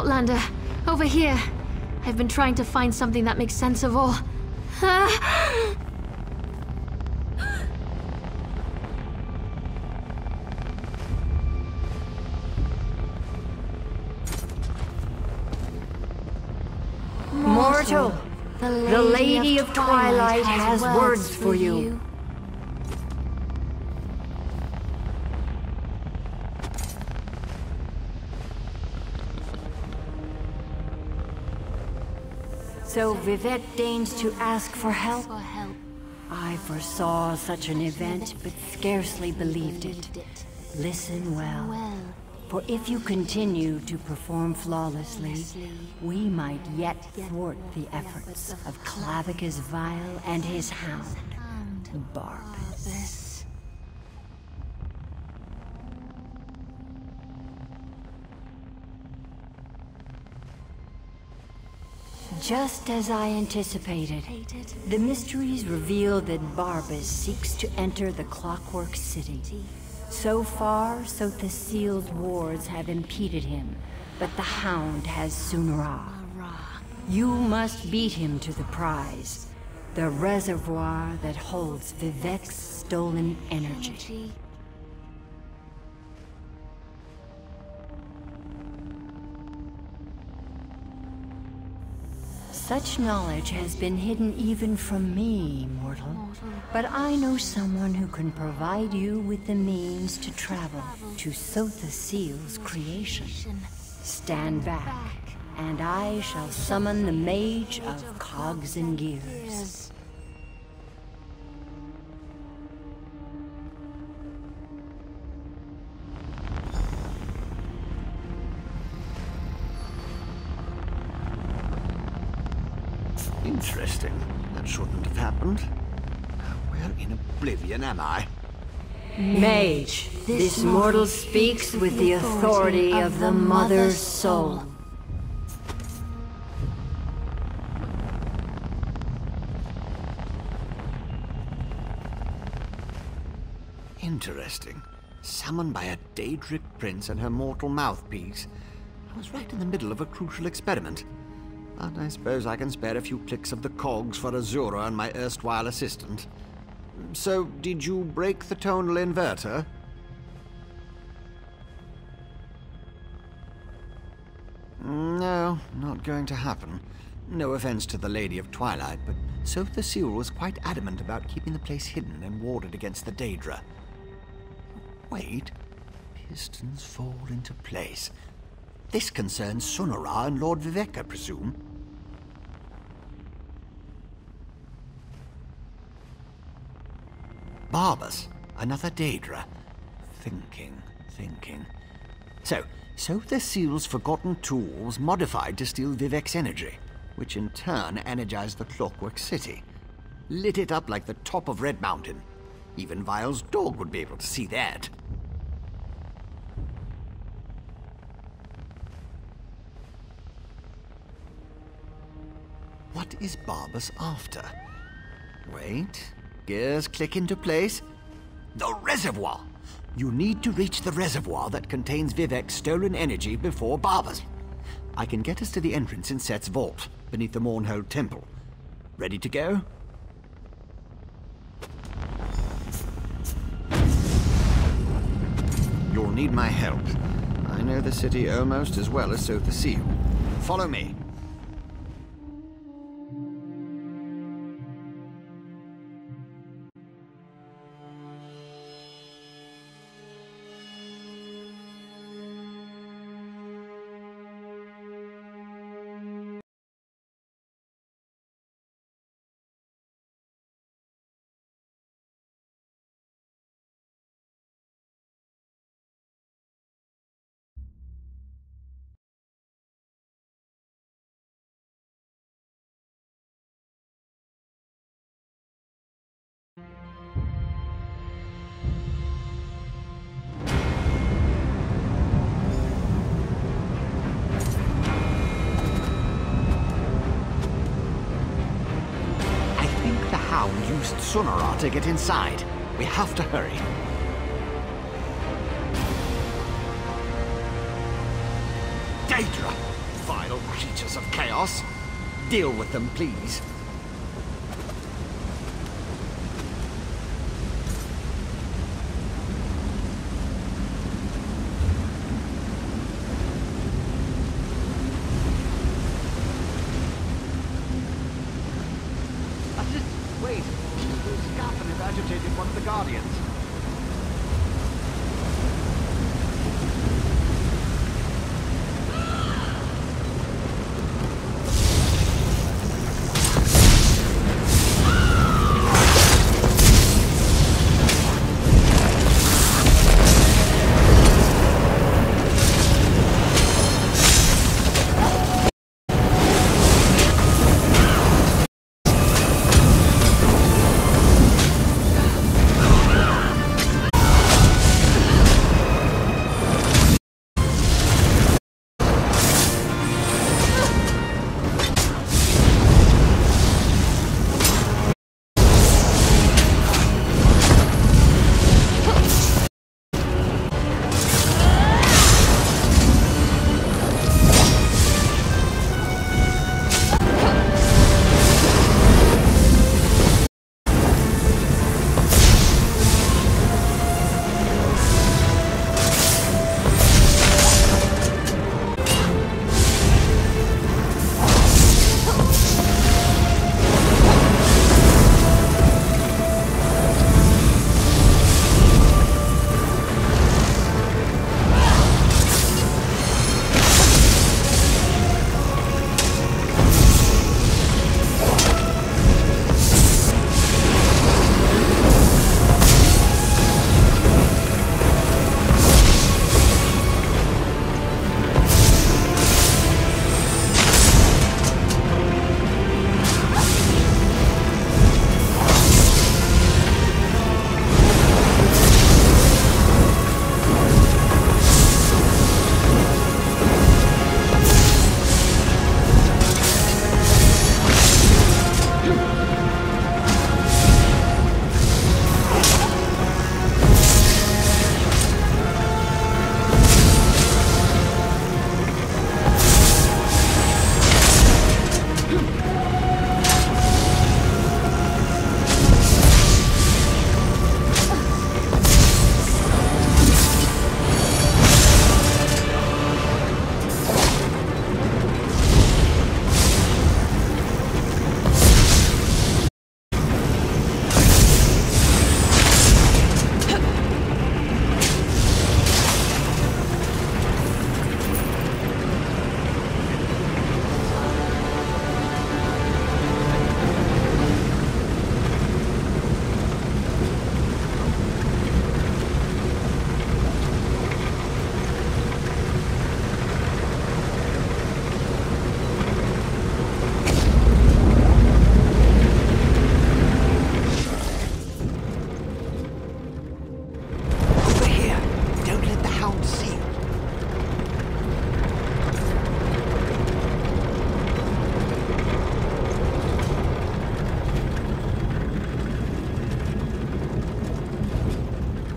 Outlander, over here. I've been trying to find something that makes sense of all. Mortal, the Lady of Twilight has words for you. So Vivek deigns to ask for help? I foresaw such an event, but scarcely believed it. Listen well, for if you continue to perform flawlessly, we might yet thwart the efforts of Clavicus Vile and his hound, Barbas. Just as I anticipated, the mysteries reveal that Barbas seeks to enter the Clockwork City. So far, the sealed wards have impeded him, but the Hound has Sunra. You must beat him to the prize, the reservoir that holds Vivek's stolen energy. Such knowledge has been hidden even from me, mortal. But I know someone who can provide you with the means to travel to Sotha Seal's creation. Stand back, and I shall summon the Mage of Cogs and Gears. Interesting. That shouldn't have happened. Where in oblivion am I? Mage, this mortal speaks with the authority of the Mother's Soul. Interesting. Summoned by a Daedric prince and her mortal mouthpiece. I was right in the middle of a crucial experiment. But I suppose I can spare a few clicks of the cogs for Azura and my erstwhile assistant. So, did you break the tonal inverter? No, not going to happen. No offense to the Lady of Twilight, but Sotha Seal was quite adamant about keeping the place hidden and warded against the Daedra. Wait. Pistons fall into place. This concerns Sunara and Lord Vivek, I presume. Barbas, another Daedra. Thinking. So the Seal's forgotten tools modified to steal Vivek's energy, which in turn energized the Clockwork City. Lit it up like the top of Red Mountain. Even Vile's dog would be able to see that. What is Barbas after? Wait. Gears click into place. The reservoir! You need to reach the reservoir that contains Vivek's stolen energy before Barbas. I can get us to the entrance in Set's vault, beneath the Mournhold Temple. Ready to go? You'll need my help. I know the city almost as well as Sotha Seal. Follow me. Used Sunara to get inside. We have to hurry. Daedra! vile creatures of chaos. Deal with them, please. Wait! The scaffold has agitated one of the Guardians.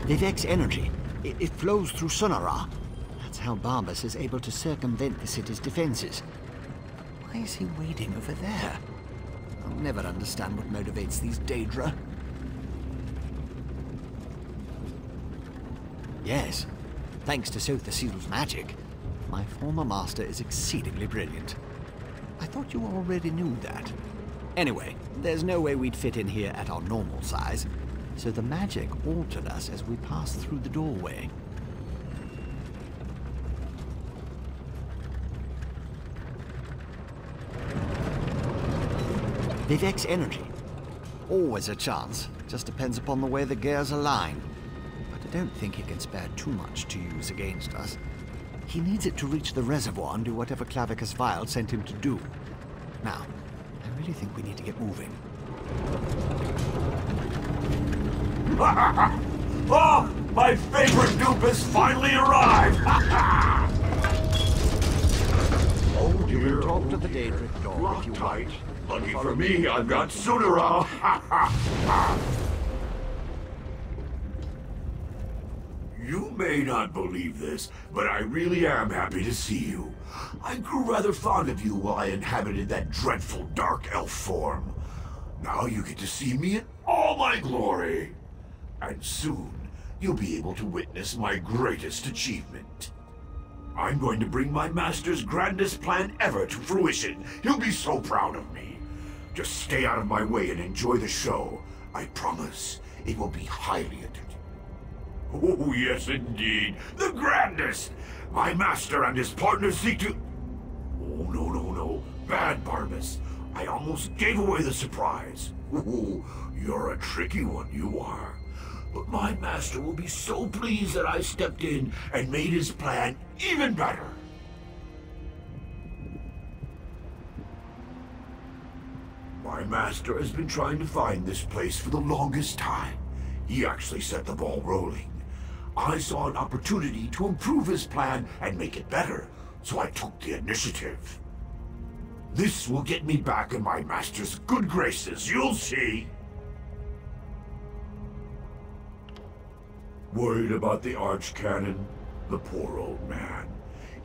Vivek's energy. It flows through Sonara. That's how Barbas is able to circumvent the city's defenses. Why is he waiting over there? I'll never understand what motivates these Daedra. Yes, thanks to Sotha Seal's magic, my former master is exceedingly brilliant. I thought you already knew that. Anyway, there's no way we'd fit in here at our normal size, so the magic altered us as we passed through the doorway. Vivek's energy. Always a chance. Just depends upon the way the gears align. But I don't think he can spare too much to use against us. He needs it to reach the reservoir and do whatever Clavicus Vile sent him to do. Now, I really think we need to get moving. Oh, my favorite dupe has finally arrived! Oh dear, Talk to the Daedric door if you tight. want. Lucky for me, I've got Sunara. You may not believe this, but I really am happy to see you. I grew rather fond of you while I inhabited that dreadful dark elf form. Now you get to see me in all my glory. And soon, you'll be able to witness my greatest achievement. I'm going to bring my master's grandest plan ever to fruition. He'll be so proud of me. Just stay out of my way and enjoy the show. I promise it will be highly entertaining. Oh, yes, indeed. The grandest! My master and his partners seek to... Oh, no. Bad, Barbas. I almost gave away the surprise. Oh, you're a tricky one, you are. But my master will be so pleased that I stepped in and made his plan even better. My master has been trying to find this place for the longest time. He actually set the ball rolling. I saw an opportunity to improve his plan and make it better, so I took the initiative. This will get me back in my master's good graces, you'll see. Worried about the archcanon? The poor old man.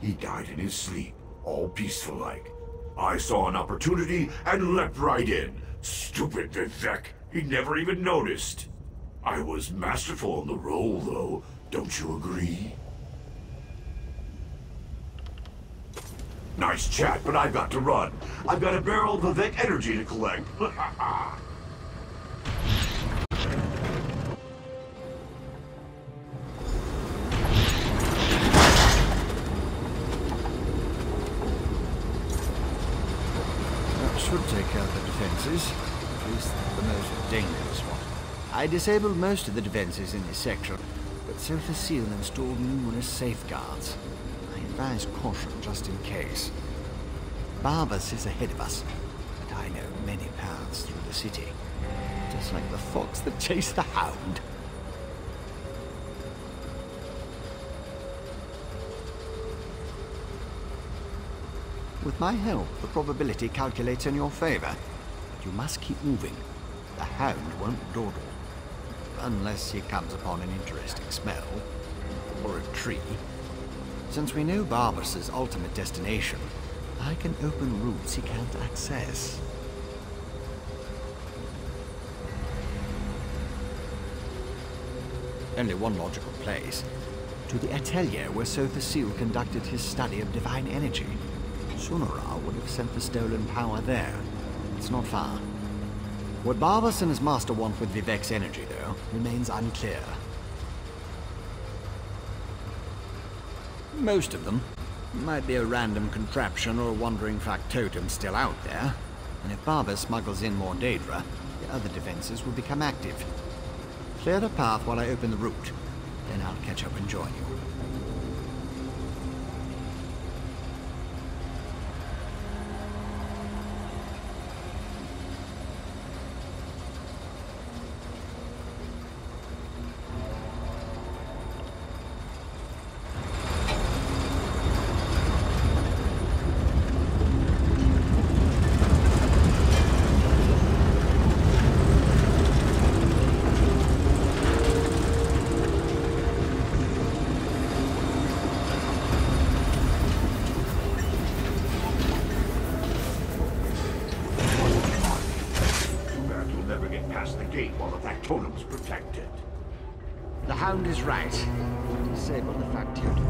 He died in his sleep, all peaceful-like. I saw an opportunity and leapt right in. Stupid Vivek, he never even noticed. I was masterful in the role, though. Don't you agree? Nice chat, but I've got to run. I've got a barrel of Vivek energy to collect. Should take out the defenses, at least the most dangerous one. I disabled most of the defenses in this section, but so Seal installed numerous safeguards. I advise caution just in case. Barbas is ahead of us, but I know many paths through the city, just like the fox that chased the hound. With my help, the probability calculates in your favor. But you must keep moving. The hound won't dawdle. Unless he comes upon an interesting smell. Or a tree. Since we know Barbas's ultimate destination, I can open routes he can't access. Only one logical place. To the atelier where Seal conducted his study of divine energy. Sunara would have sent the stolen power there. It's not far. What Barbas and his master want with Vivek's energy, though, remains unclear. Most of them might be a random contraption or a wandering factotum still out there. And if Barbas smuggles in more Daedra, the other defenses will become active. Clear the path while I open the route. Then I'll catch up and join you. Totem's protected. The hound is right. Disable the factotum.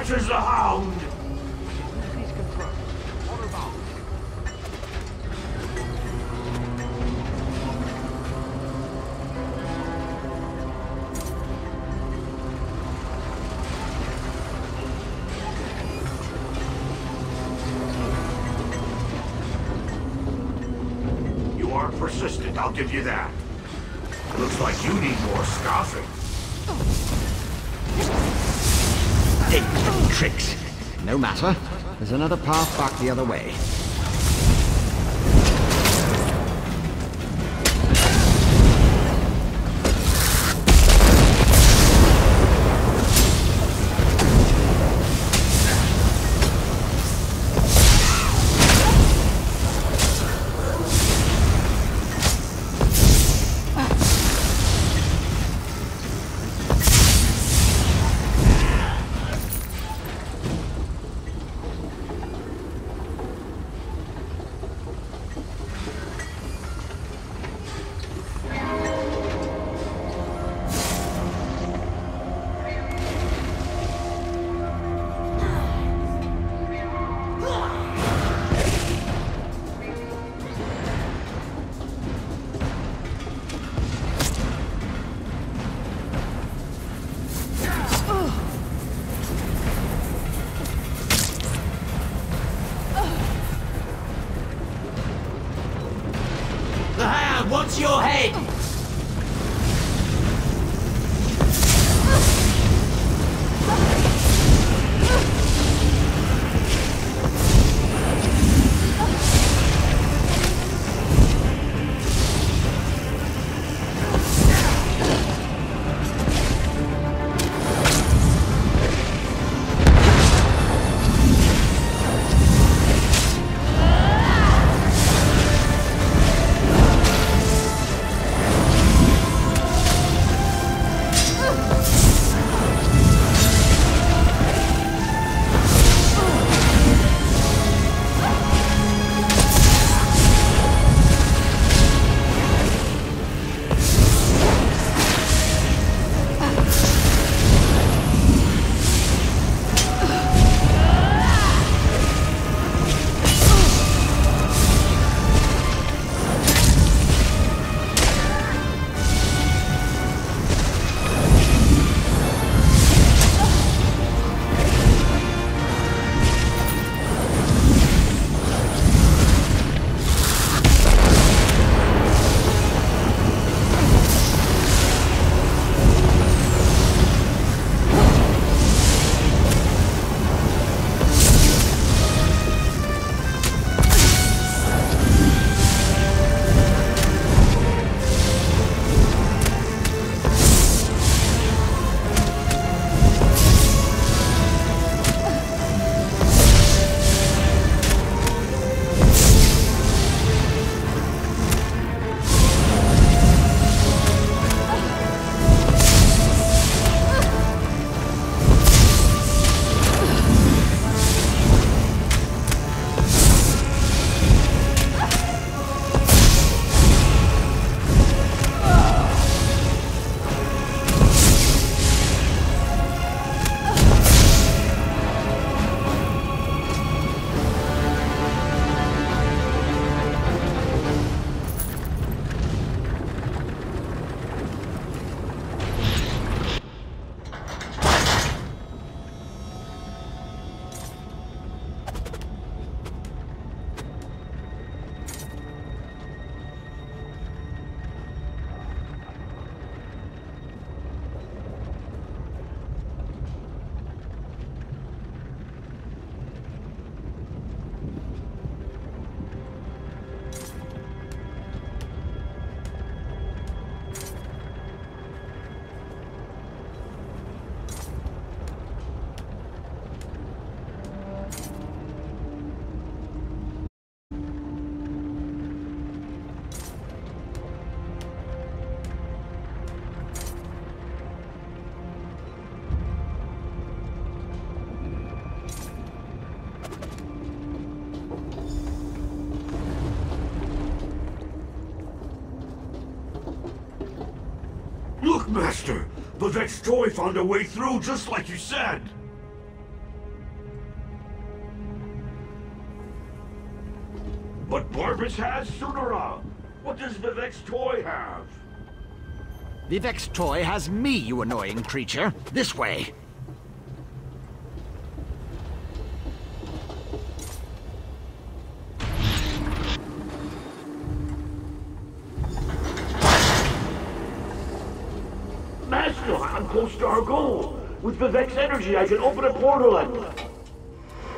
catches the hound! Seize control. What about? You are persistent, I'll give you that. Looks like you need more scoffing. Dangerous tricks. No matter. There's another path back the other way. The Hound wants your head! Look, Master! The Vet's toy found a way through just like you said! But Barbas has Sunara. What does Vivek's toy have? Vivek's toy has me, you annoying creature. This way. Master, I'm close to our goal. With Vivek's energy, I can open a portal and...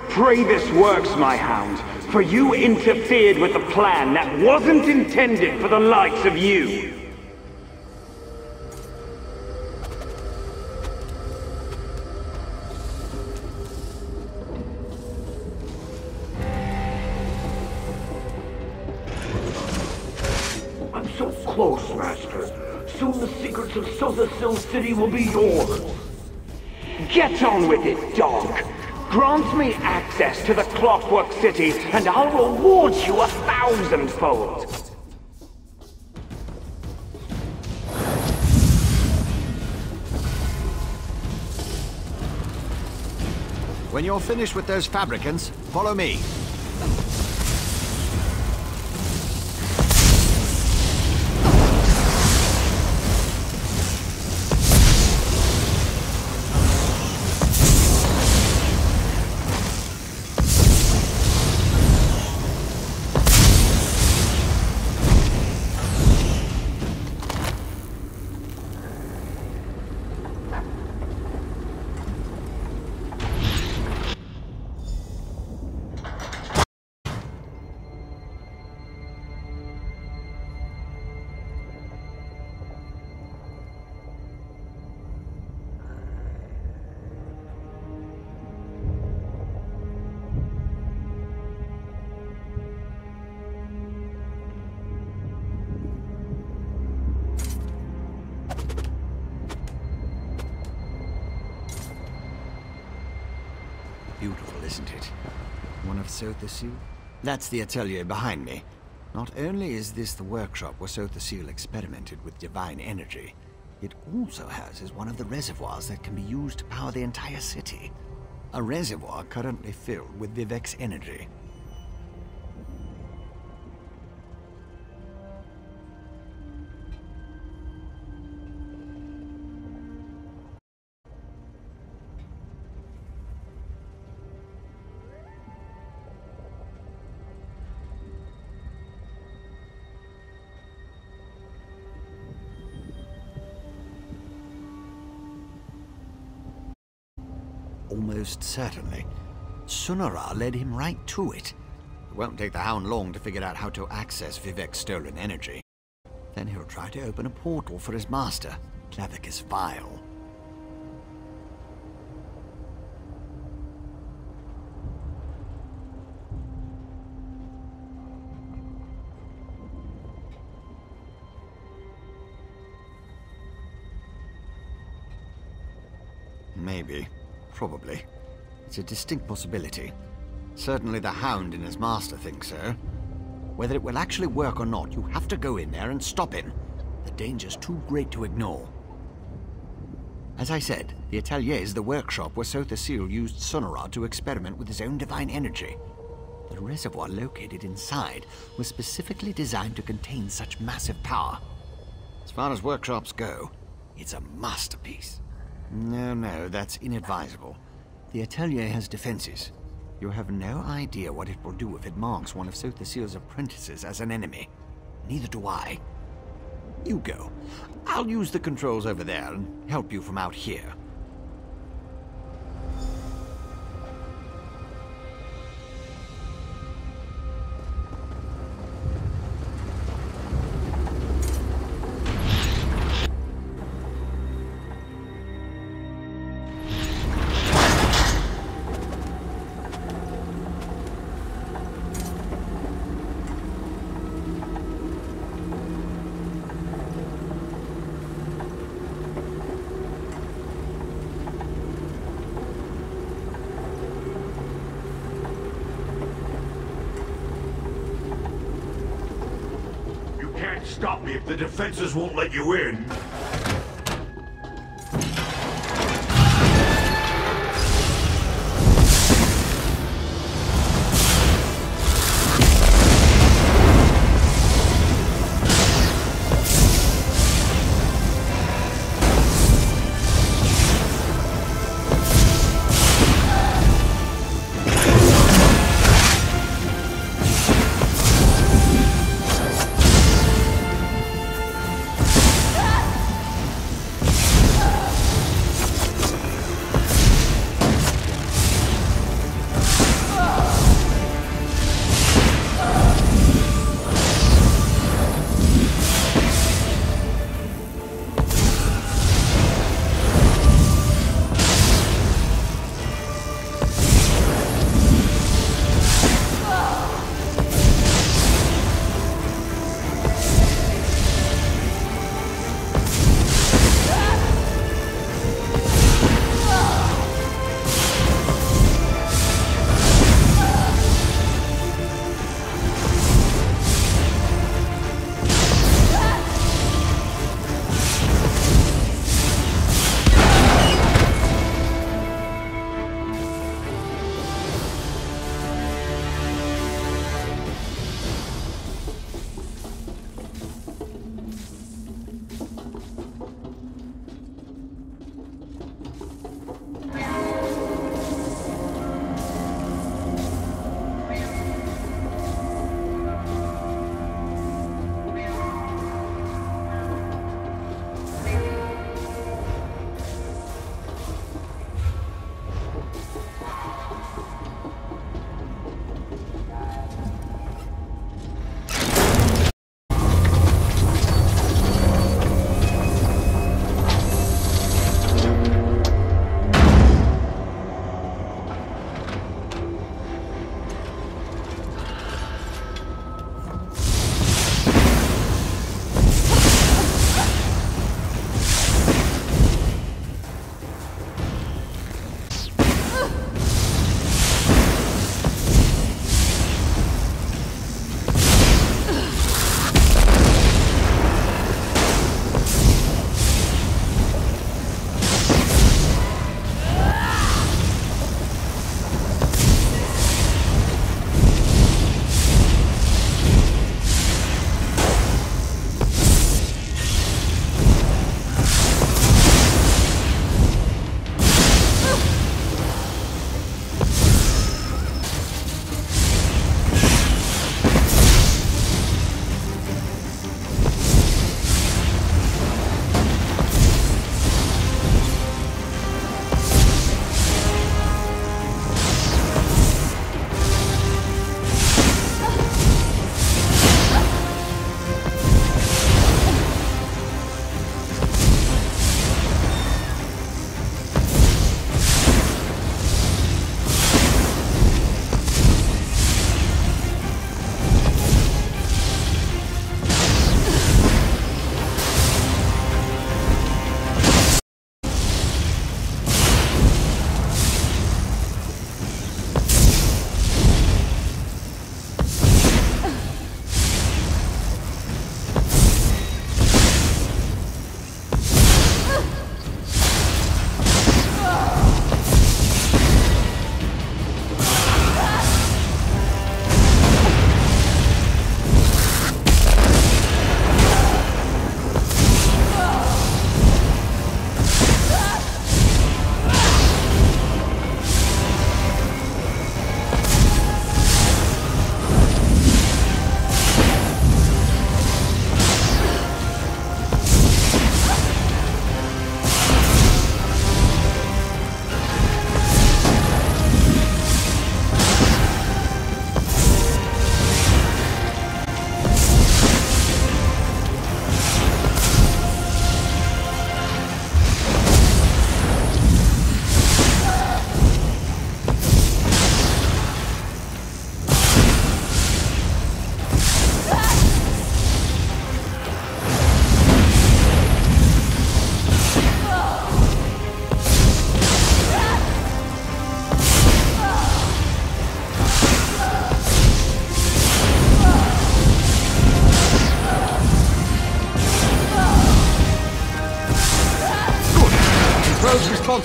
Pray this works, my hound, for you interfered with a plan that wasn't intended for the likes of you. I'm so close, Master. Soon the secrets of Sothasil City will be yours. Get on with it, dog. Grant me access to the Clockwork City, and I'll reward you 1,000-fold. When you're finished with those fabricants, follow me. Beautiful, isn't it? One of Sothasil? That's the atelier behind me. Not only is this the workshop where Sothasil experimented with divine energy, it also houses one of the reservoirs that can be used to power the entire city. A reservoir currently filled with Vivek's energy. Almost certainly. Sunara led him right to it. It won't take the Hound long to figure out how to access Vivek's stolen energy. Then he'll try to open a portal for his master, Clavicus Vile. Maybe. Probably. It's a distinct possibility. Certainly the Hound and his master think so. Whether it will actually work or not, you have to go in there and stop him. The danger's too great to ignore. As I said, the atelier is the workshop where Sothasil used Sunara to experiment with his own divine energy. The reservoir located inside was specifically designed to contain such massive power. As far as workshops go, it's a masterpiece. No, that's inadvisable. The atelier has defenses. You have no idea what it will do if it marks one of Sothasil's apprentices as an enemy. Neither do I. You go. I'll use the controls over there and help you from out here. Stop me if the defenses won't let you in.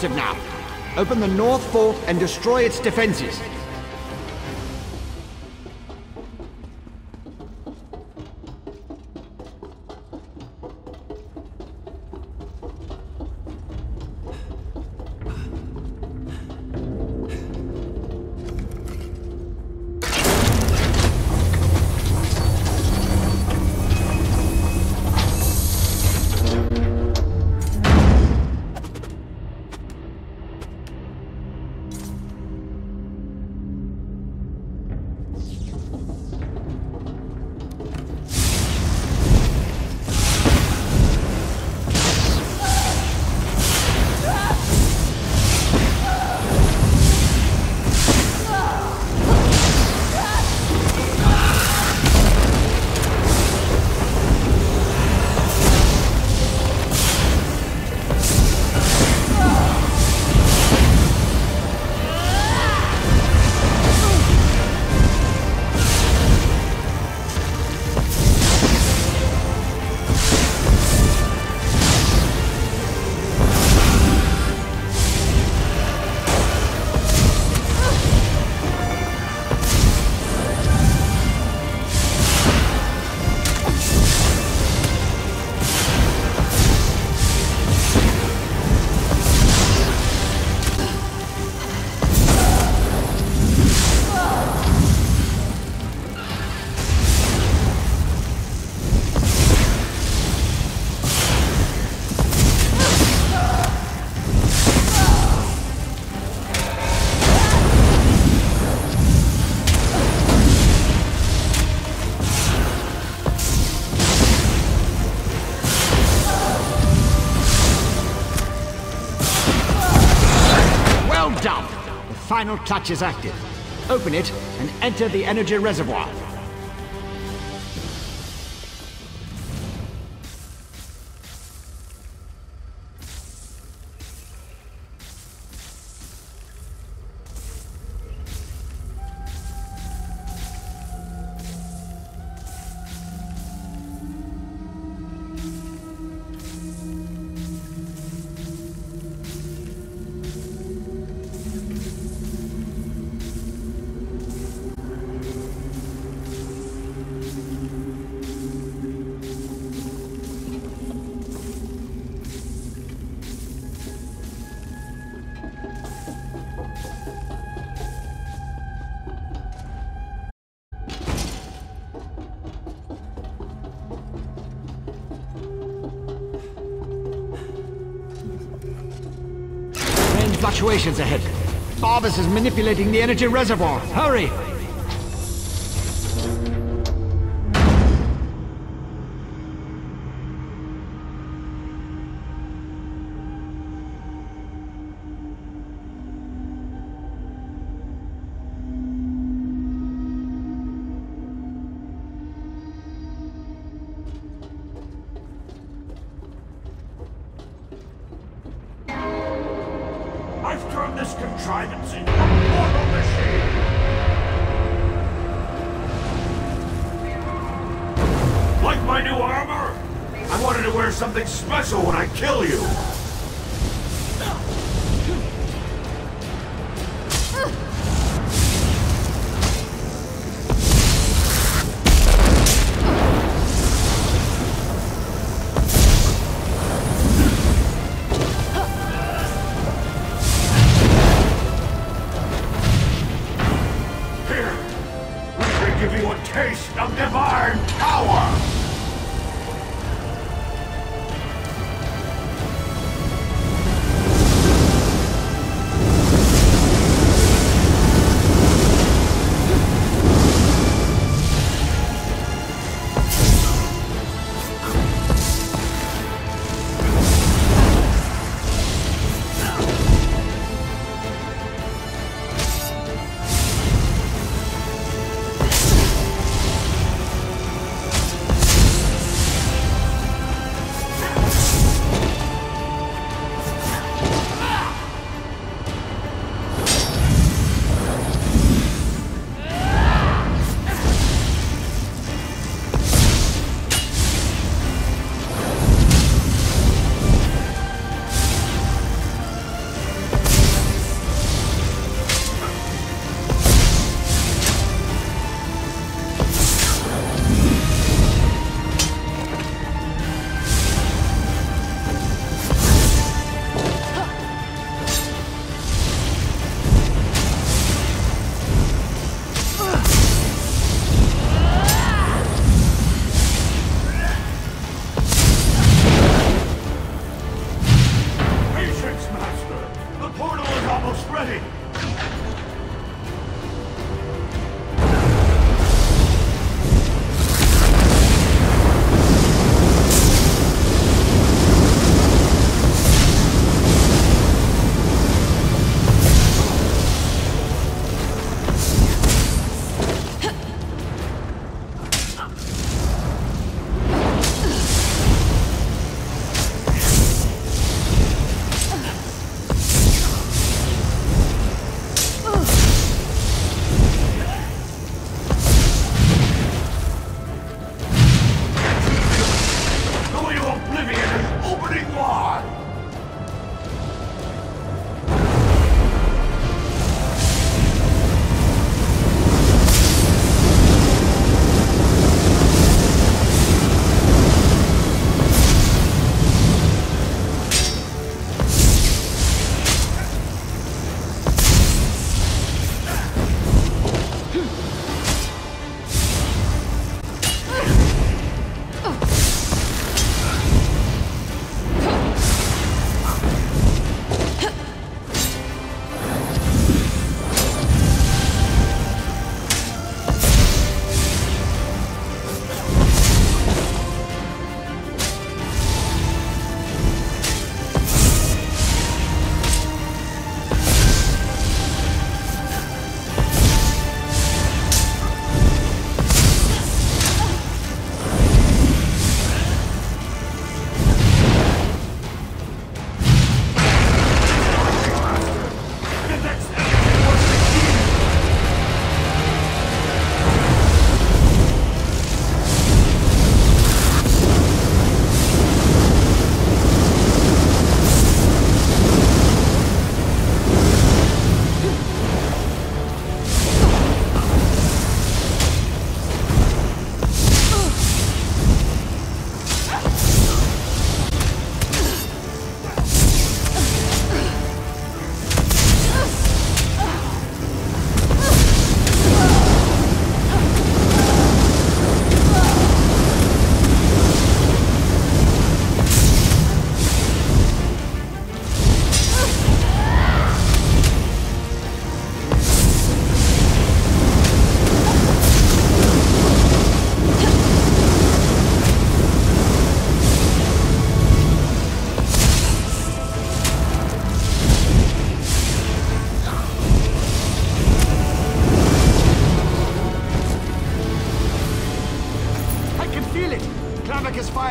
explosive now. Open the north fort and destroy its defenses. Final clutch is active. Open it and enter the energy reservoir. Fluctuations ahead. Barbas is manipulating the energy reservoir. Hurry! I've turned this contrivance into a mortal machine! Like my new armor? I wanted to wear something special when I kill you! Give you a taste of divine power! almost ready!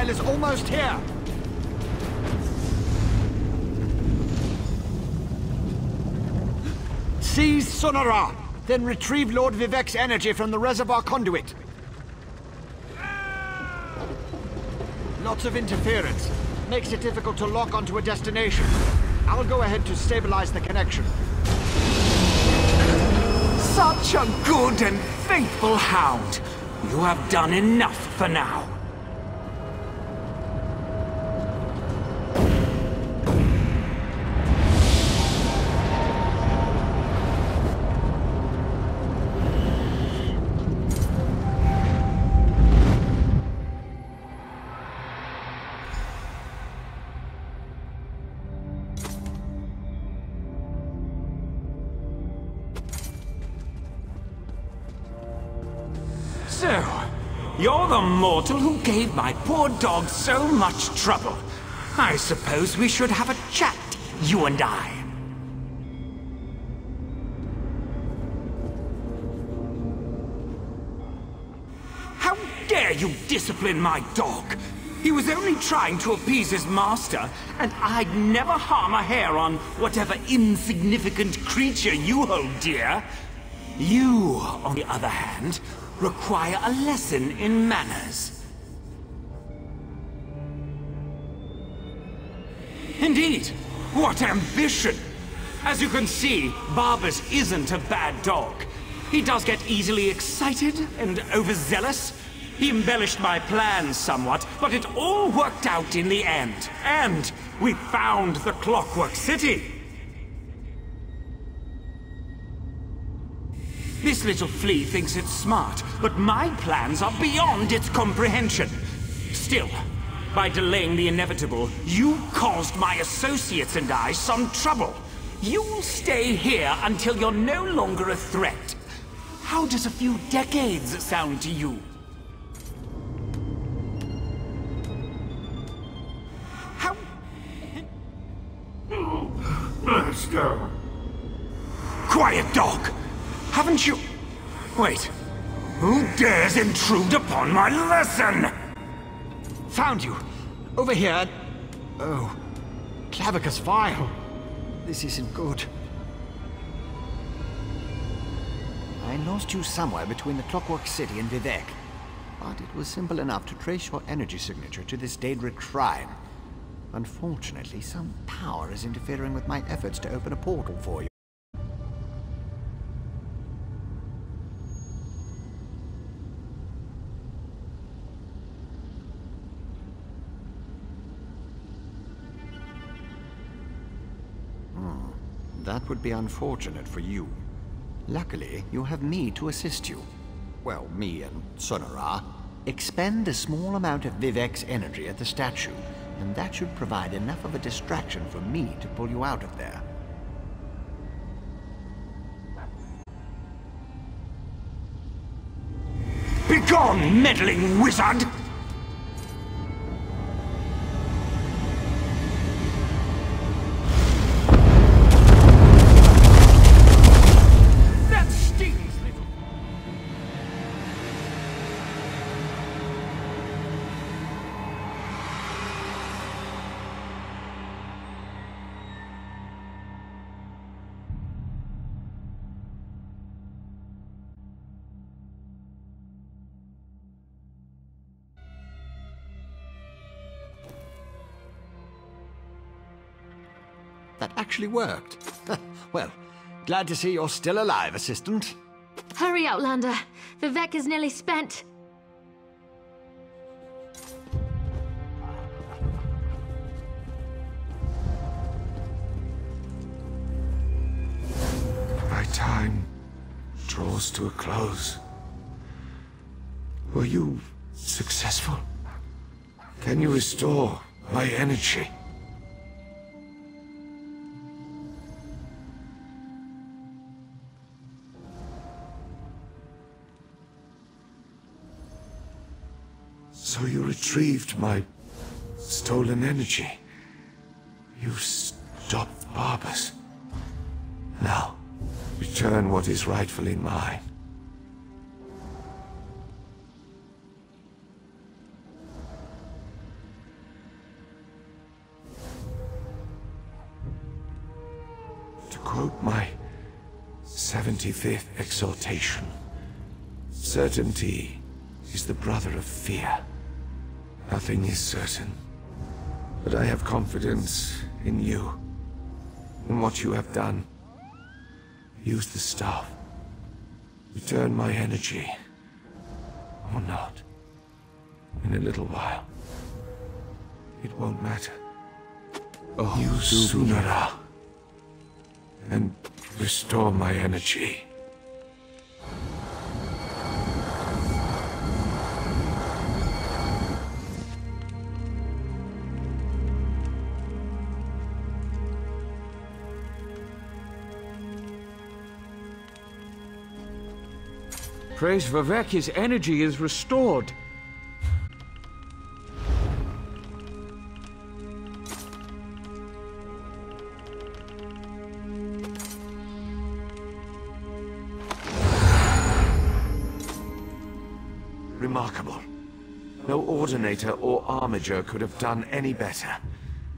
Is almost here. Seize Sonara, then retrieve Lord Vivek's energy from the reservoir conduit. Lots of interference. Makes it difficult to lock onto a destination. I'll go ahead to stabilize the connection. Such a good and faithful hound. You have done enough for now. So, you're the mortal who gave my poor dog so much trouble. I suppose we should have a chat, you and I. How dare you discipline my dog? He was only trying to appease his master, and I'd never harm a hair on whatever insignificant creature you hold dear. You, on the other hand, require a lesson in manners. Indeed, what ambition! As you can see, Barbas isn't a bad dog. He does get easily excited and overzealous. He embellished my plans somewhat, but it all worked out in the end. And we found the Clockwork City. This little flea thinks it's smart, but my plans are beyond its comprehension. Still, by delaying the inevitable, you caused my associates and I some trouble. You'll stay here until you're no longer a threat. How does a few decades sound to you? How... Master! Quiet, dog! Haven't you... Wait. Who dares intrude upon my lesson? Found you! Over here! Oh. Clavicus Vile! This isn't good. I lost you somewhere between the Clockwork City and Vivek. But it was simple enough to trace your energy signature to this Daedric shrine. Unfortunately, some power is interfering with my efforts to open a portal for you. That would be unfortunate for you. Luckily, you have me to assist you. Well, me and Sonara. Expend a small amount of Vivek's energy at the statue, and that should provide enough of a distraction for me to pull you out of there. Begone, meddling wizard! That stings, little... That actually worked. Well, glad to see you're still alive, Assistant. Hurry, Outlander. Vivek is nearly spent. My time draws to a close. Were you successful? Can you restore my energy? So you retrieved my stolen energy. You stopped Barbas. Now, return what is rightfully mine. To quote my 75th exhortation, certainty is the brother of fear. Nothing is certain, but I have confidence in you, in what you have done. Use the staff. Return my energy, or not. In a little while, it won't matter. Oh, use Sunara, and restore my energy. Praise Vivek, his energy is restored. Remarkable. No Ordinator or Armiger could have done any better.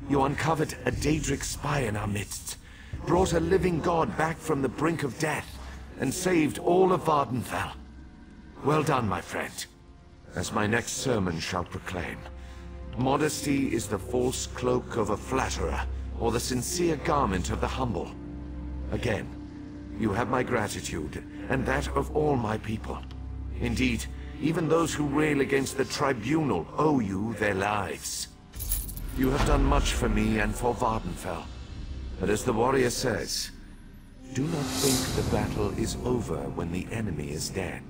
You uncovered a Daedric spy in our midst, brought a living god back from the brink of death, and saved all of Vardenfell. Well done, my friend. As my next sermon shall proclaim, modesty is the false cloak of a flatterer, or the sincere garment of the humble. Again, you have my gratitude, and that of all my people. Indeed, even those who rail against the tribunal owe you their lives. You have done much for me and for Vardenfell, but as the warrior says, do not think the battle is over when the enemy is dead.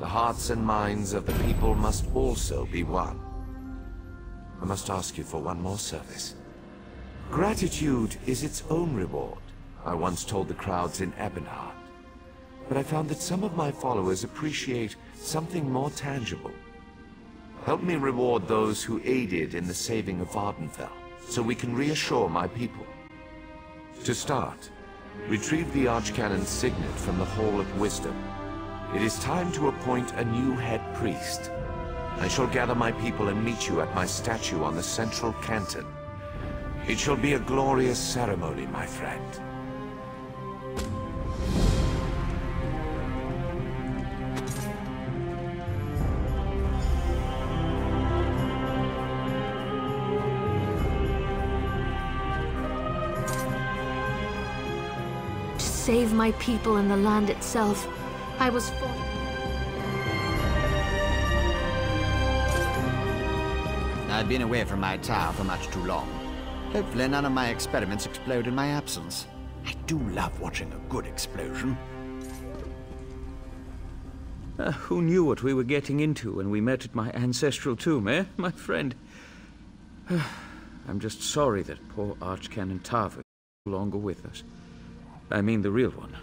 The hearts and minds of the people must also be won. I must ask you for one more service. Gratitude is its own reward, I once told the crowds in Ebonheart. But I found that some of my followers appreciate something more tangible. Help me reward those who aided in the saving of Vardenfell, so we can reassure my people. To start, retrieve the Archcanon's signet from the Hall of Wisdom. It is time to appoint a new head priest. I shall gather my people and meet you at my statue on the central canton. It shall be a glorious ceremony, my friend. To save my people and the land itself, I was forced. I've been away from my tower for much too long. Hopefully none of my experiments explode in my absence. I do love watching a good explosion. Who knew what we were getting into when we met at my ancestral tomb, eh, my friend? I'm just sorry that poor Archcanon Tarver is no longer with us. I mean the real one.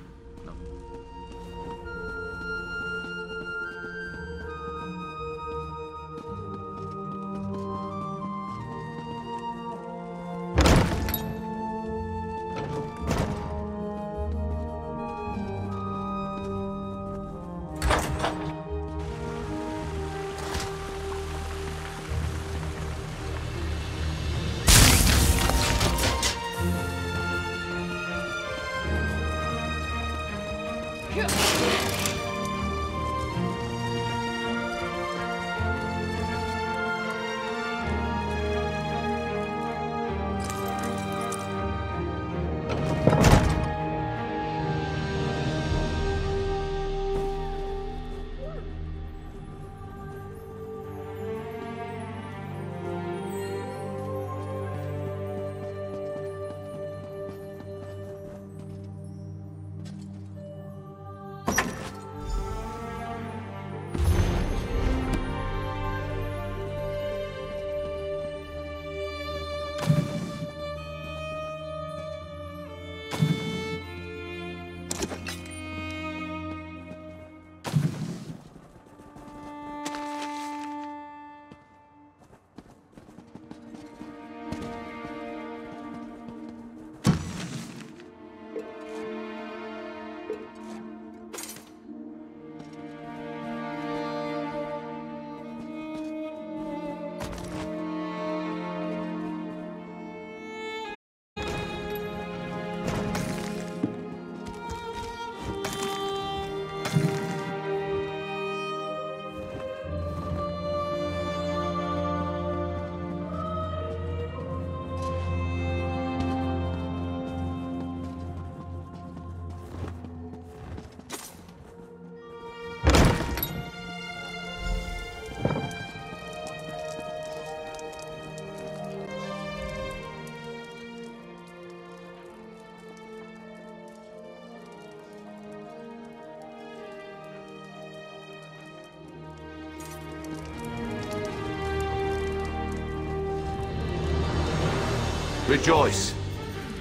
Rejoice.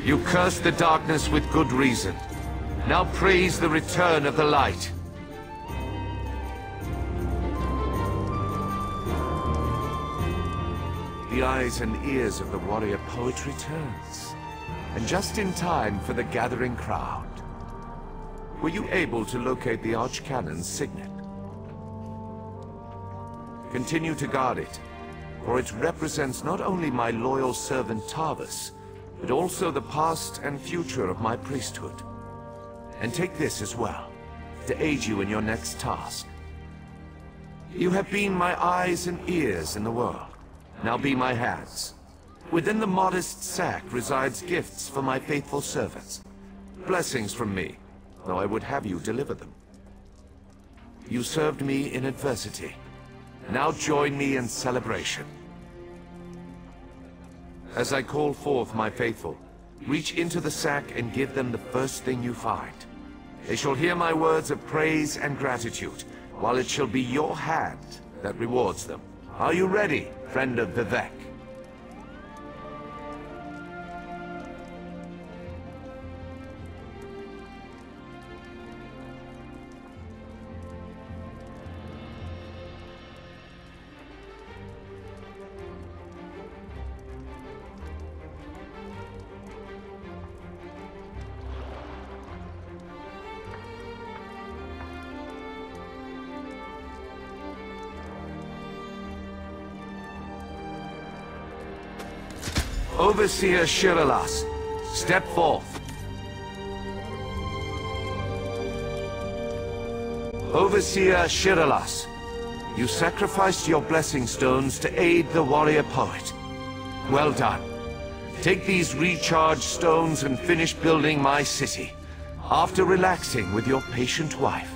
You cursed the darkness with good reason. Now praise the return of the light. The eyes and ears of the warrior poet returns. And just in time for the gathering crowd. Were you able to locate the Archcanon's signet? Continue to guard it, for it represents not only my loyal servant Tarvis, but also the past and future of my priesthood. And take this as well, to aid you in your next task. You have been my eyes and ears in the world. Now be my hands. Within the modest sack resides gifts for my faithful servants. Blessings from me, though I would have you deliver them. You served me in adversity. Now join me in celebration. As I call forth my faithful, reach into the sack and give them the first thing you find. They shall hear my words of praise and gratitude, while it shall be your hand that rewards them. Are you ready, friend of Vivek? Overseer Shiralas, step forth. Overseer Shiralas, you sacrificed your blessing stones to aid the warrior poet. Well done. Take these recharged stones and finish building my city, after relaxing with your patient wife.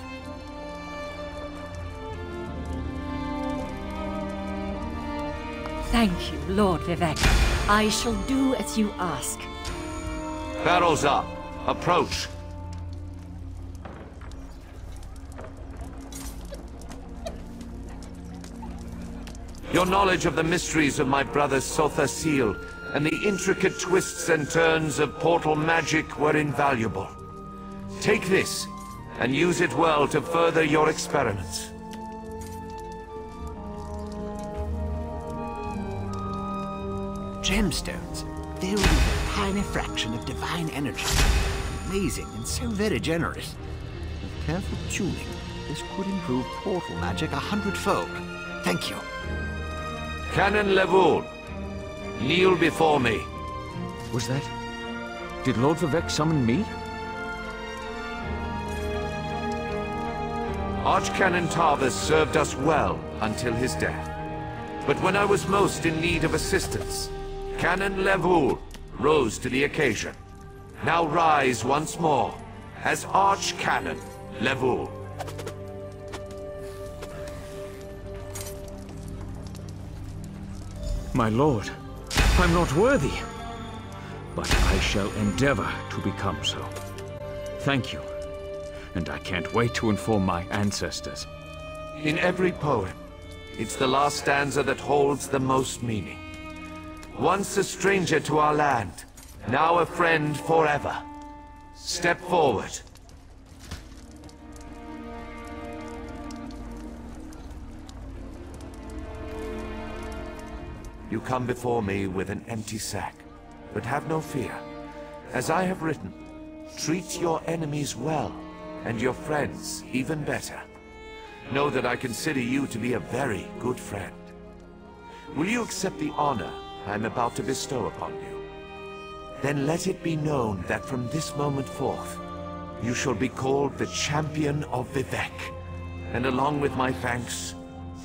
Thank you, Lord Vivek. I shall do as you ask. Barrels up. Approach. Your knowledge of the mysteries of my brother Sotha Seal and the intricate twists and turns of portal magic were invaluable. Take this, and use it well to further your experiments. Gemstones, filled with a tiny fraction of divine energy. Amazing and so very generous. With careful tuning, this could improve portal magic 100-fold. Thank you. Canon Levoul, kneel before me. Was that... Did Lord Vivek summon me? Archcanon Tarvis served us well until his death. But when I was most in need of assistance, Canon Levoul rose to the occasion. Now rise once more as Archcanon Levoul. My lord, I'm not worthy. But I shall endeavor to become so. Thank you. And I can't wait to inform my ancestors. In every poem, it's the last stanza that holds the most meaning. Once a stranger to our land, now a friend forever. Step forward. You come before me with an empty sack, but have no fear. As I have written, treat your enemies well, and your friends even better. Know that I consider you to be a very good friend. Will you accept the honor I'm about to bestow upon you? Then let it be known that from this moment forth, you shall be called the Champion of Vivek, and along with my thanks,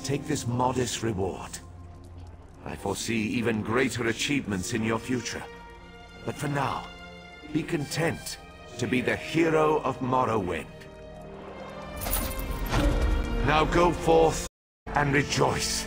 take this modest reward. I foresee even greater achievements in your future. But for now, be content to be the hero of Morrowind. Now go forth and rejoice.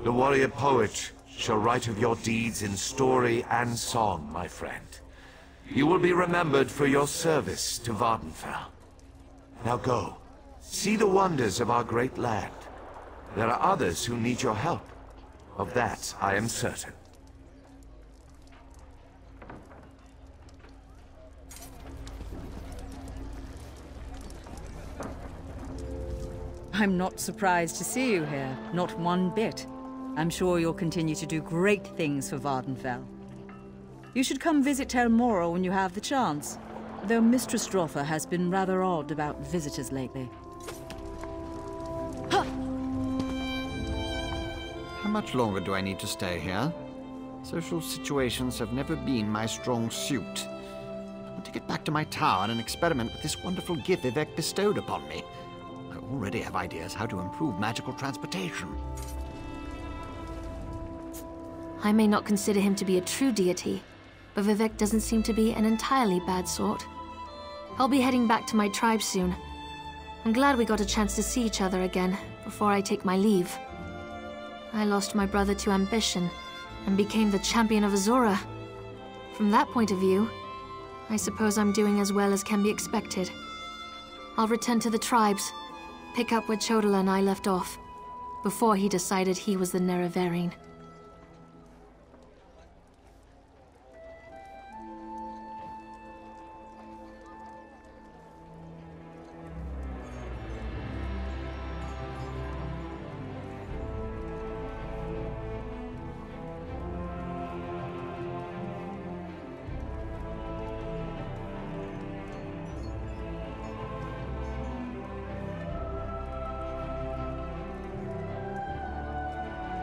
The warrior poet shall write of your deeds in story and song, my friend. You will be remembered for your service to Vardenfell. Now go, see the wonders of our great land. There are others who need your help. Of that, I am certain. I'm not surprised to see you here, not one bit. I'm sure you'll continue to do great things for Vardenfell. You should come visit Tel Mora when you have the chance, though Mistress Droffer has been rather odd about visitors lately. How much longer do I need to stay here? Social situations have never been my strong suit. I want to get back to my tower and experiment with this wonderful gift Vivek bestowed upon me. I already have ideas how to improve magical transportation. I may not consider him to be a true deity, but Vivek doesn't seem to be an entirely bad sort. I'll be heading back to my tribe soon. I'm glad we got a chance to see each other again before I take my leave. I lost my brother to ambition and became the champion of Azora. From that point of view, I suppose I'm doing as well as can be expected. I'll return to the tribes, pick up where Chodala and I left off, before he decided he was the Nerevarine.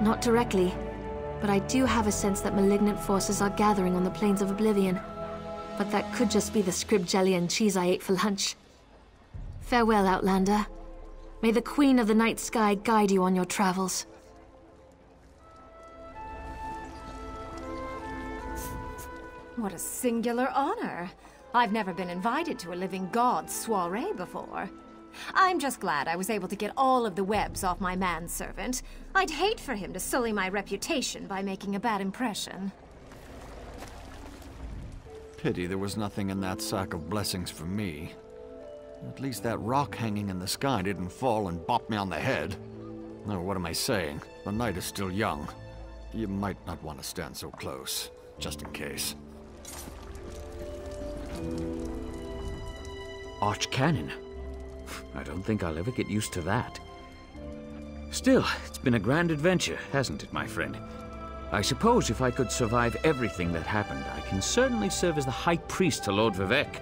Not directly, but I do have a sense that malignant forces are gathering on the plains of Oblivion. But that could just be the scrib jelly and cheese I ate for lunch. Farewell, Outlander. May the Queen of the Night Sky guide you on your travels. What a singular honor. I've never been invited to a living god's soiree before. I'm just glad I was able to get all of the webs off my manservant. I'd hate for him to sully my reputation by making a bad impression. Pity there was nothing in that sack of blessings for me. At least that rock hanging in the sky didn't fall and bop me on the head. No, what am I saying? The night is still young. You might not want to stand so close, just in case. Archcanon? I don't think I'll ever get used to that. Still, it's been a grand adventure, hasn't it, my friend? I suppose if I could survive everything that happened, I can certainly serve as the High Priest to Lord Vivek.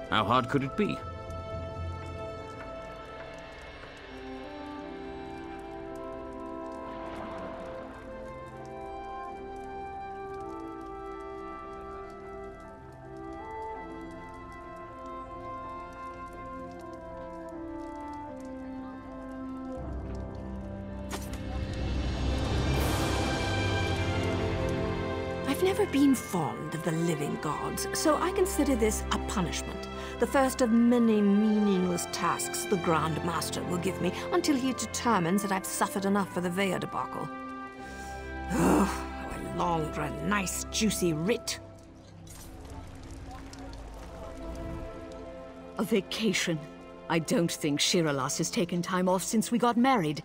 How hard could it be? I've never been fond of the living gods, so I consider this a punishment. The first of many meaningless tasks the Grand Master will give me until he determines that I've suffered enough for the Vea debacle. Oh, how I long for a nice, juicy writ. A vacation. I don't think Shiralas has taken time off since we got married.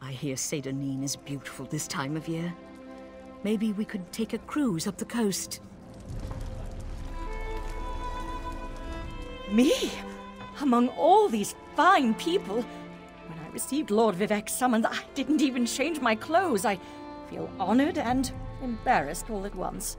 I hear Seydanine is beautiful this time of year. Maybe we could take a cruise up the coast. Me? Among all these fine people? When I received Lord Vivek's summons, I didn't even change my clothes. I feel honored and embarrassed all at once.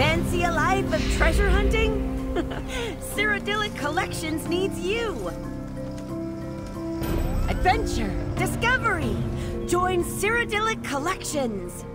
Fancy a life of treasure hunting? Cyrodiilic Collections needs you! Adventure! Discovery! Join Cyrodiilic Collections!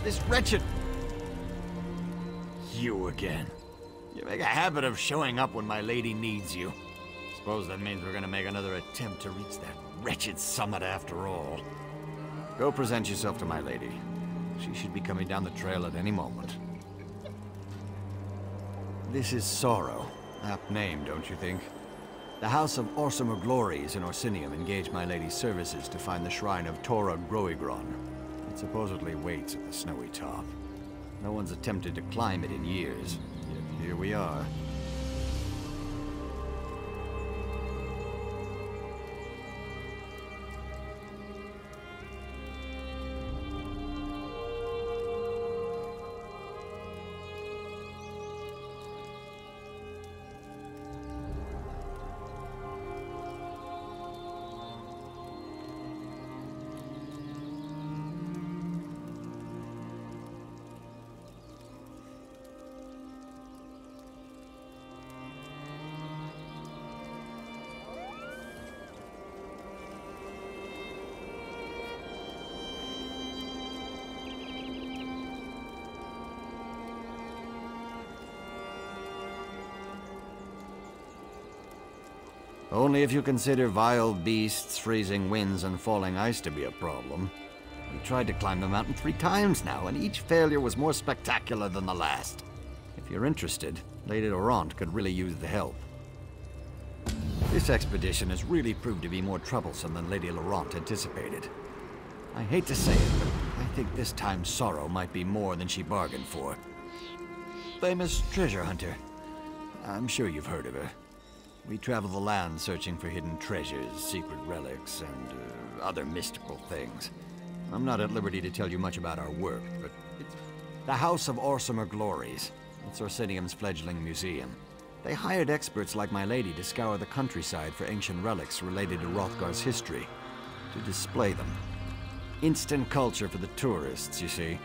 This wretched... You again. You make a habit of showing up when my lady needs you. Suppose that means we're gonna make another attempt to reach that wretched summit after all. Go present yourself to my lady. She should be coming down the trail at any moment. This is Sorrow. Apt name, don't you think? The House of Orsimer Glories in Orsinium engaged my lady's services to find the shrine of Tora Groigron. It supposedly waits at the snowy top. No one's attempted to climb it in years, yet here we are. Only if you consider vile beasts, freezing winds, and falling ice to be a problem. We tried to climb the mountain 3 times now, and each failure was more spectacular than the last. If you're interested, Lady Laurent could really use the help. This expedition has really proved to be more troublesome than Lady Laurent anticipated. I hate to say it, but I think this time Sorrow might be more than she bargained for. Famous treasure hunter. I'm sure you've heard of her. We travel the land searching for hidden treasures, secret relics, and other mystical things. I'm not at liberty to tell you much about our work, but it's the House of Orsimer Glories. It's Orsinium's fledgling museum. They hired experts like my lady to scour the countryside for ancient relics related to Hrothgar's history, to display them. Instant culture for the tourists, you see.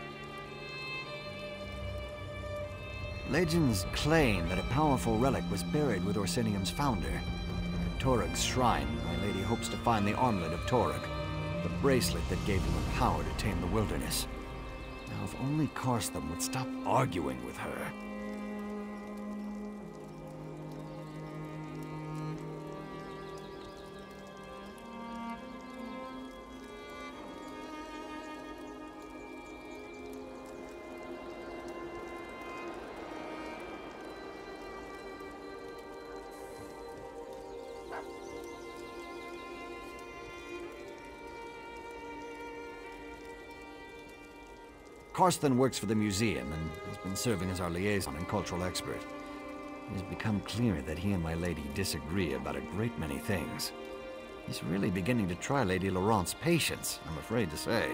Legends claim that a powerful relic was buried with Orsinium's founder. At Torug's shrine, my lady hopes to find the armlet of Torug, the bracelet that gave him the power to tame the wilderness. Now, if only Karstham would stop arguing with her. Karstham works for the museum and has been serving as our liaison and cultural expert. It has become clear that he and my lady disagree about a great many things. He's really beginning to try Lady Laurent's patience, I'm afraid to say.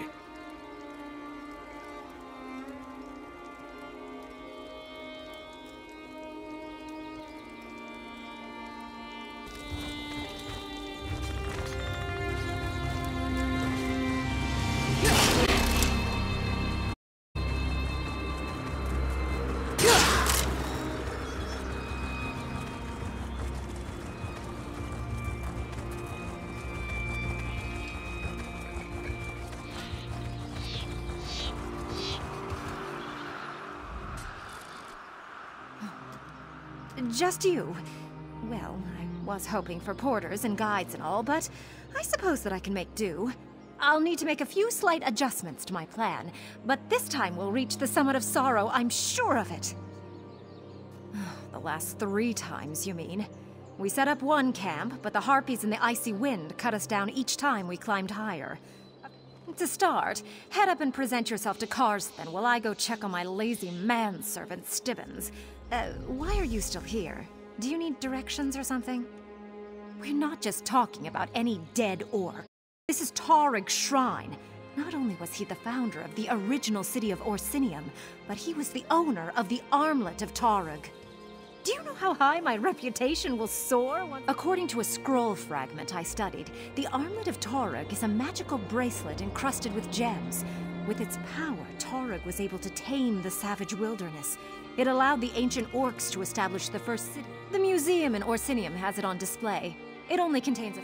Just you. Well, I was hoping for porters and guides and all, but I suppose that I can make do. I'll need to make a few slight adjustments to my plan, but this time we'll reach the summit of sorrow, I'm sure of it. The last 3 times, you mean? We set up one camp, but the harpies and the icy wind cut us down each time we climbed higher. To start, head up and present yourself to Karstham while I go check on my lazy manservant Stibbons. Why are you still here? Do you need directions or something? We're not just talking about any dead orc. This is Torug's shrine. Not only was he the founder of the original city of Orsinium, but he was the owner of the armlet of Torug. Do you know how high my reputation will soar? According to a scroll fragment I studied, the armlet of Torug is a magical bracelet encrusted with gems. With its power, Torug was able to tame the savage wilderness. It allowed the ancient orcs to establish the first city. The museum in Orsinium has it on display. It only contains a...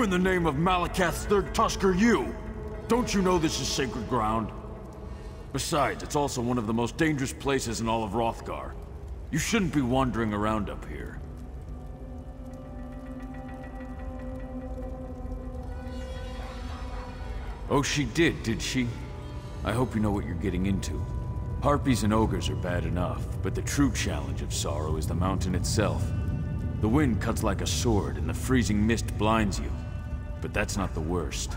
in the name of Malakath's third tusk are you? Don't you know this is sacred ground? Besides, it's also one of the most dangerous places in all of Hrothgar. You shouldn't be wandering around up here. Oh, she did she? I hope you know what you're getting into. Harpies and ogres are bad enough, but the true challenge of sorrow is the mountain itself. The wind cuts like a sword, and the freezing mist blinds you. But that's not the worst.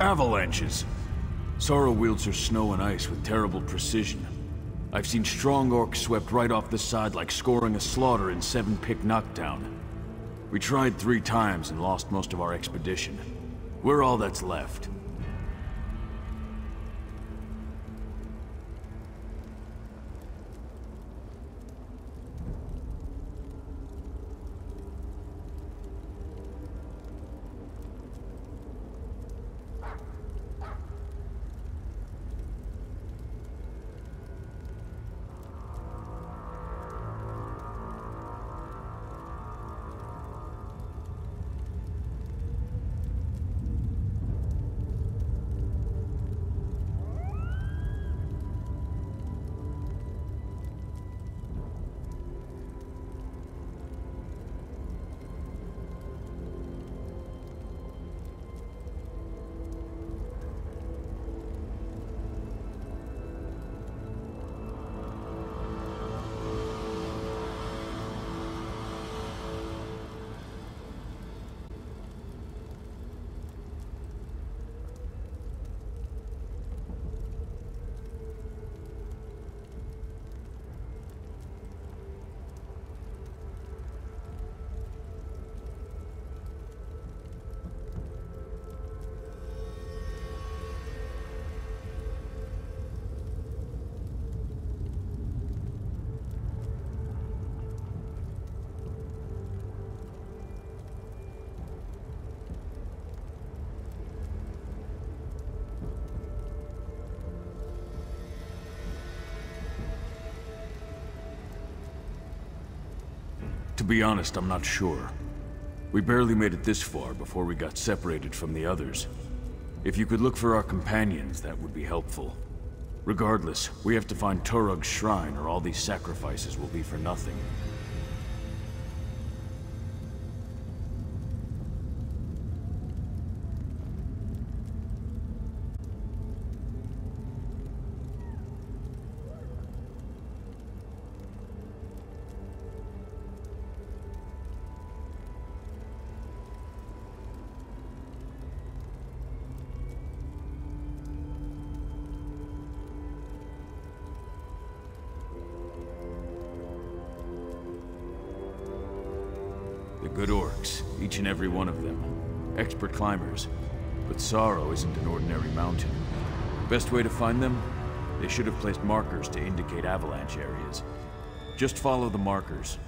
Avalanches. Sorrow wields her snow and ice with terrible precision. I've seen strong orcs swept right off the side like scoring a slaughter in 7-pick knockdown. We tried 3 times and lost most of our expedition. We're all that's left. To be honest, I'm not sure. We barely made it this far before we got separated from the others. If you could look for our companions, that would be helpful. Regardless, we have to find Torug's shrine or all these sacrifices will be for nothing. The good orcs, each and every one of them. Expert climbers. But Sorrow isn't an ordinary mountain. Best way to find them? They should have placed markers to indicate avalanche areas. Just follow the markers.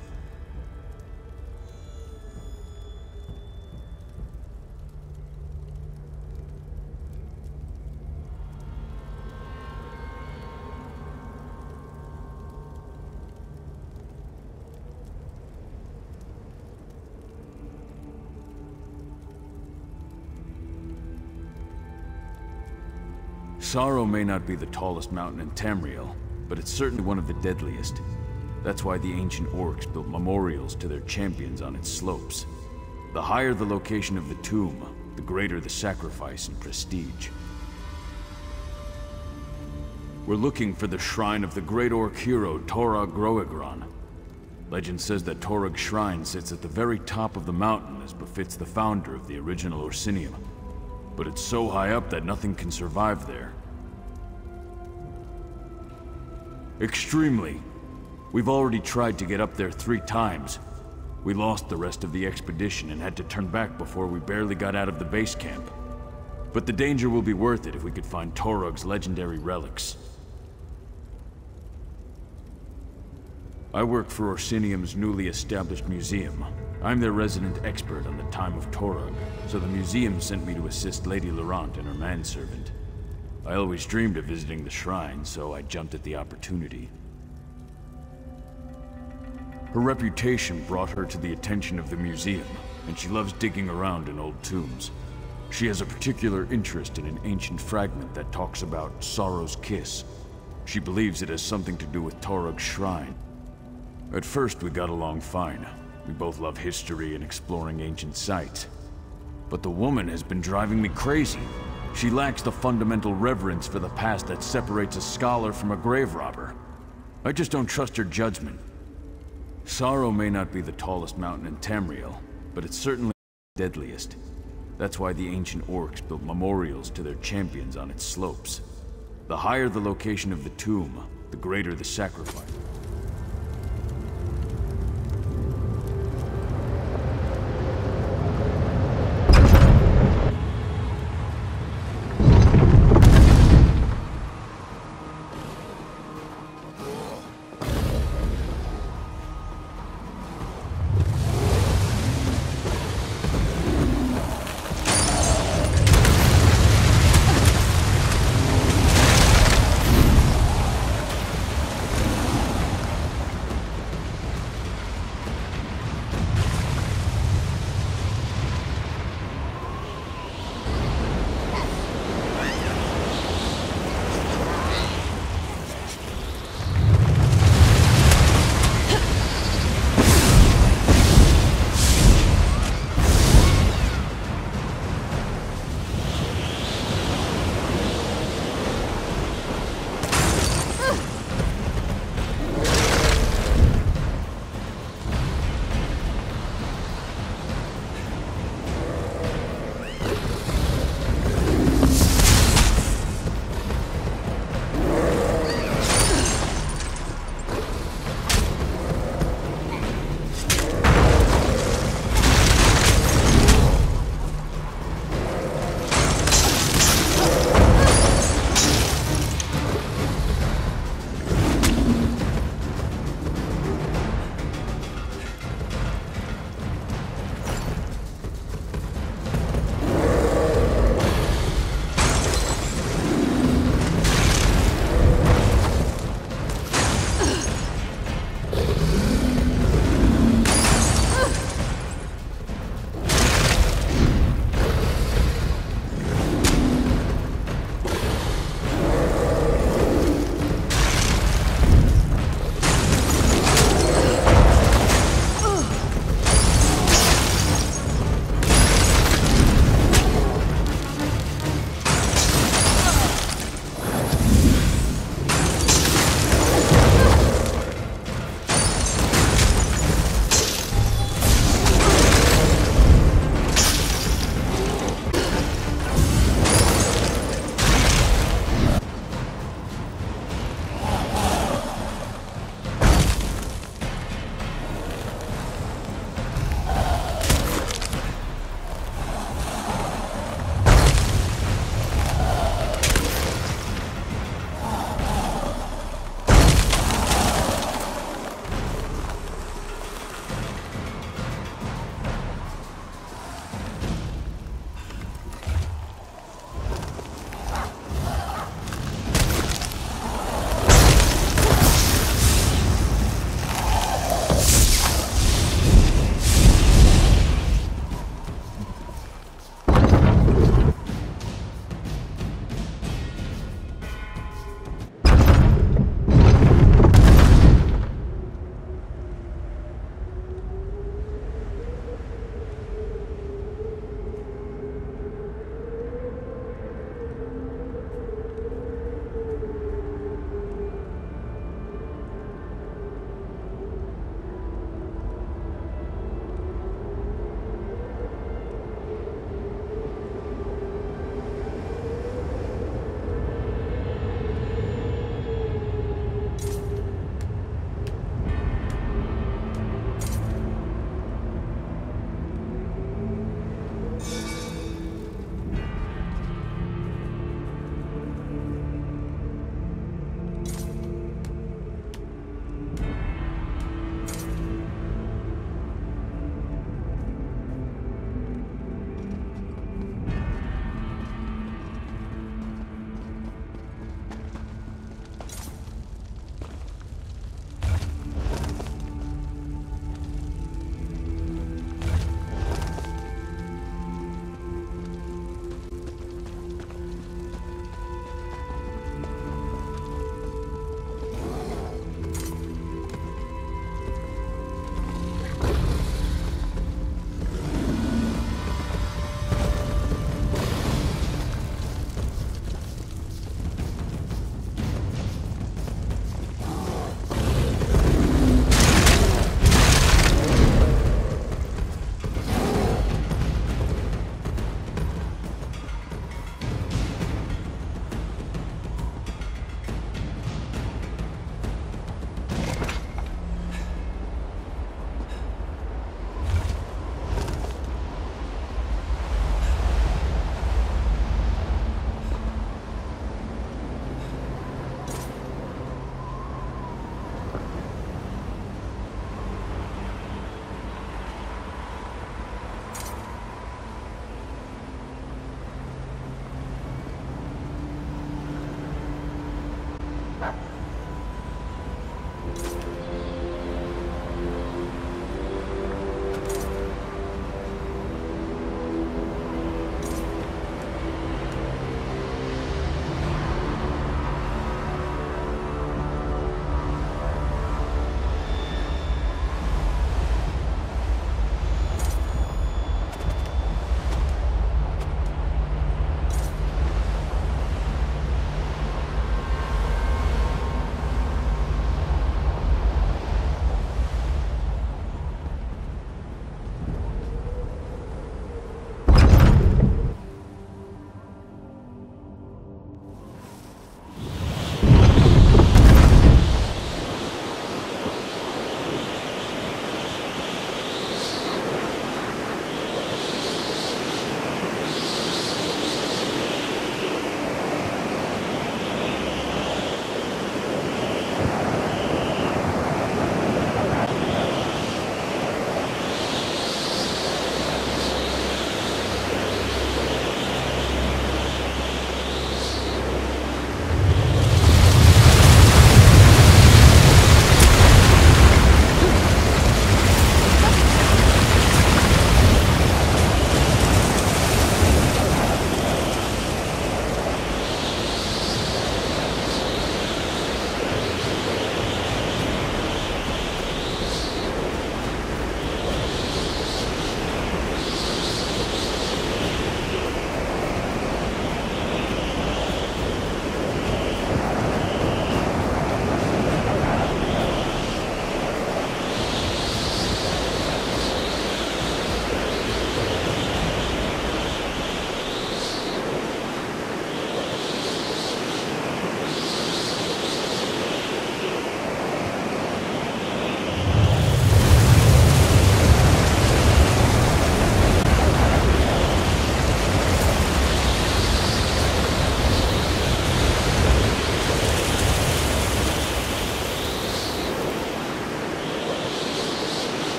Sorrow may not be the tallest mountain in Tamriel, but it's certainly one of the deadliest. That's why the ancient orcs built memorials to their champions on its slopes. The higher the location of the tomb, the greater the sacrifice and prestige. We're looking for the shrine of the great orc hero Torug Groegron. Legend says that Torug's shrine sits at the very top of the mountain as befits the founder of the original Orsinium. but it's so high up that nothing can survive there. Extremely. We've already tried to get up there 3 times. We lost the rest of the expedition and had to turn back before we barely got out of the base camp. But the danger will be worth it if we could find Torug's legendary relics. I work for Orsinium's newly established museum. I'm their resident expert on the time of Torug, so the museum sent me to assist Lady Laurent and her manservant. I always dreamed of visiting the shrine, so I jumped at the opportunity. Her reputation brought her to the attention of the museum, and she loves digging around in old tombs. She has a particular interest in an ancient fragment that talks about Sorrow's Kiss. She believes it has something to do with Torug's shrine. At first, we got along fine. We both love history and exploring ancient sites. But the woman has been driving me crazy. She lacks the fundamental reverence for the past that separates a scholar from a grave robber. I just don't trust her judgment. Sorrow may not be the tallest mountain in Tamriel, but it's certainly the deadliest. That's why the ancient orcs built memorials to their champions on its slopes. The higher the location of the tomb, the greater the sacrifice.